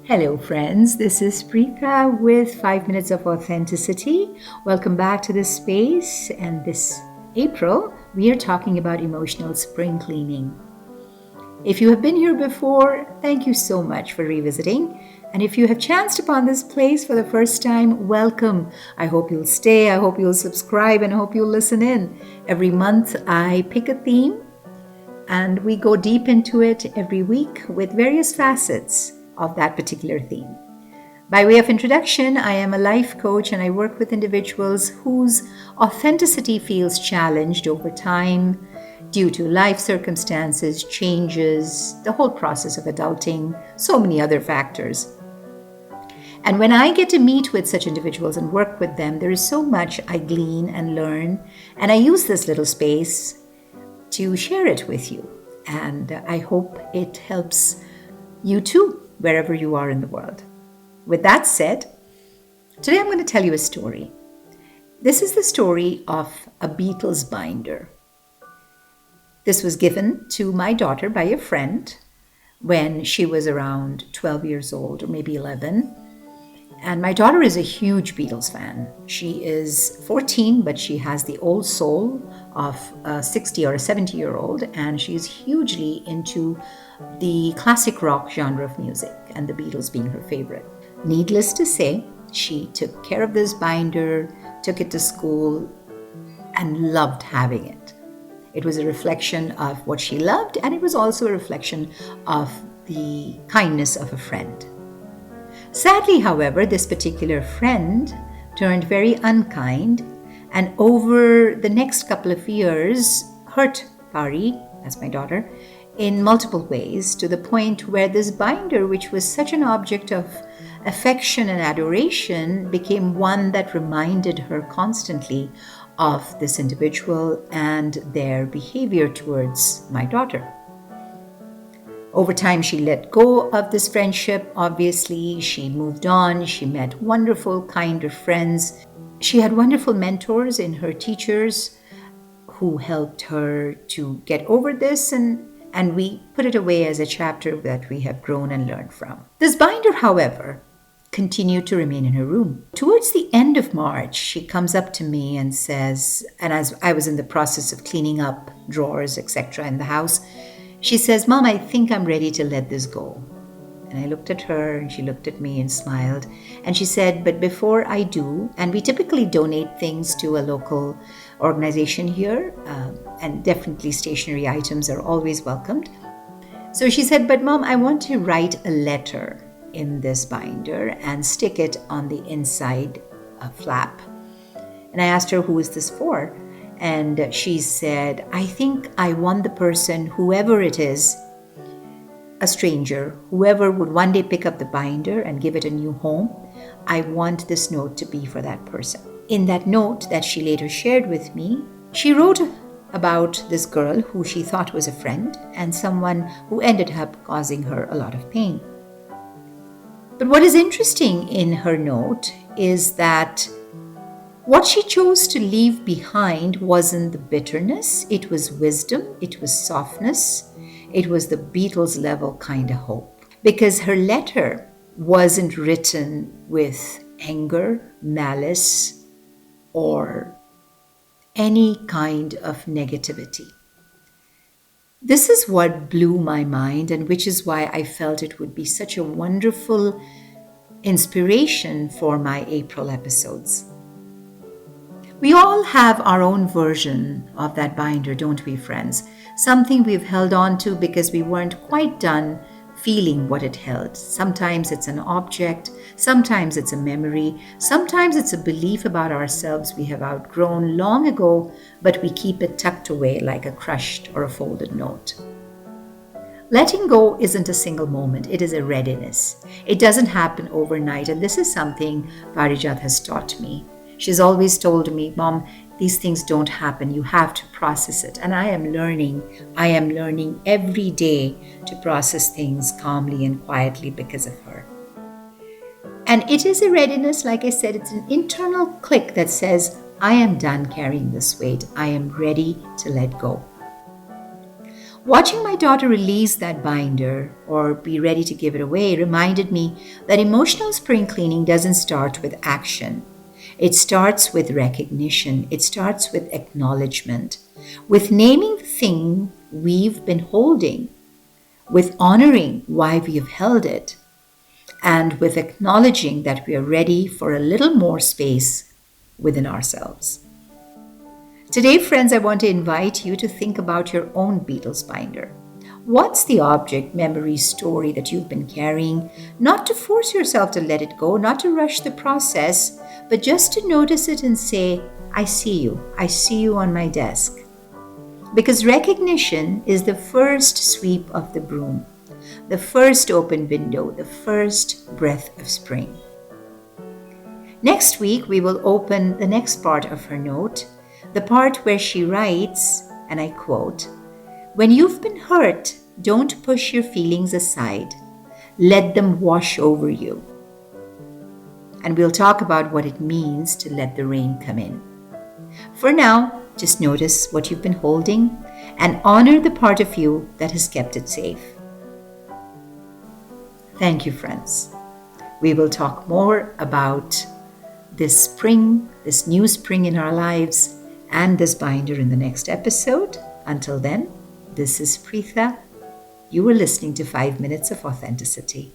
Hello, friends. This is Pritha with 5 Minutes of Authenticity. Welcome back to this space. And this April, we are talking about emotional spring cleaning. If you have been here before, thank you so much for revisiting. And if you have chanced upon this place for the first time, welcome. I hope you'll stay. I hope you'll subscribe and I hope you'll listen in. Every month, I pick a theme and we go deep into it every week with various facets of that particular theme. By way of introduction, I am a life coach and I work with individuals whose authenticity feels challenged over time due to life circumstances, changes, the whole process of adulting, so many other factors. And when I get to meet with such individuals and work with them, there is so much I glean and learn, and I use this little space to share it with you. And I hope it helps you too, wherever you are in the world. With that said, today I'm going to tell you a story. This is the story of a Beatles binder. This was given to my daughter by a friend when she was around 12 years old or maybe 11. And my daughter is a huge Beatles fan. She is 14, but she has the old soul of a 60 or a 70-year-old, and she's hugely into the classic rock genre of music, and the Beatles being her favorite. Needless to say, she took care of this binder, took it to school, and loved having it. It was a reflection of what she loved, and it was also a reflection of the kindness of a friend. Sadly, however, this particular friend turned very unkind and over the next couple of years hurt Pari, that's my daughter, in multiple ways, to the point where this binder, which was such an object of affection and adoration, became one that reminded her constantly of this individual and their behavior towards my daughter. Over time, she let go of this friendship. Obviously, she moved on. She met wonderful, kinder friends. She had wonderful mentors in her teachers who helped her to get over this, and we put it away as a chapter that we have grown and learned from. This binder, however, continued to remain in her room. Towards the end of March, she comes up to me and says, and as I was in the process of cleaning up drawers, etc. in the house, she says, "Mom, I think I'm ready to let this go." And I looked at her and she looked at me and smiled. And she said, "But before I do," and we typically donate things to a local organization here, and definitely stationery items are always welcomed. So she said, "But Mom, I want to write a letter in this binder and stick it on the inside flap." And I asked her, "Who is this for?" And she said, "I think I want the person, whoever it is, a stranger, whoever would one day pick up the binder and give it a new home, I want this note to be for that person." In that note that she later shared with me, she wrote about this girl who she thought was a friend and someone who ended up causing her a lot of pain. But what is interesting in her note is that what she chose to leave behind wasn't the bitterness, it was wisdom, it was softness, it was the Beatles level kind of hope. Because her letter wasn't written with anger, malice, or any kind of negativity. This is what blew my mind, and which is why I felt it would be such a wonderful inspiration for my April episodes. We all have our own version of that binder, don't we, friends? Something we've held on to because we weren't quite done feeling what it held. Sometimes it's an object, sometimes it's a memory, sometimes it's a belief about ourselves we have outgrown long ago, but we keep it tucked away like a crushed or a folded note. Letting go isn't a single moment, it is a readiness. It doesn't happen overnight, and this is something Parijat has taught me. She's always told me, "Mom, these things don't happen. You have to process it." And I am learning every day to process things calmly and quietly because of her. And it is a readiness, like I said, it's an internal click that says, "I am done carrying this weight. I am ready to let go." Watching my daughter release that binder or be ready to give it away reminded me that emotional spring cleaning doesn't start with action. It starts with recognition. It starts with acknowledgement, with naming the thing we've been holding, with honoring why we have held it, and with acknowledging that we are ready for a little more space within ourselves. Today, friends, I want to invite you to think about your own Beatles binder. What's the object, memory, story that you've been carrying? Not to force yourself to let it go, not to rush the process, but just to notice it and say, I see you. I see you on my desk. Because recognition is the first sweep of the broom, the first open window, the first breath of spring. Next week, we will open the next part of her note, the part where she writes, and I quote, "When you've been hurt, don't push your feelings aside. Let them wash over you." And we'll talk about what it means to let the rain come in. For now, just notice what you've been holding and honor the part of you that has kept it safe. Thank you, friends. We will talk more about this spring, this new spring in our lives, and this binder in the next episode. Until then, this is Pritha. You were listening to 5 Minutes of Authenticity.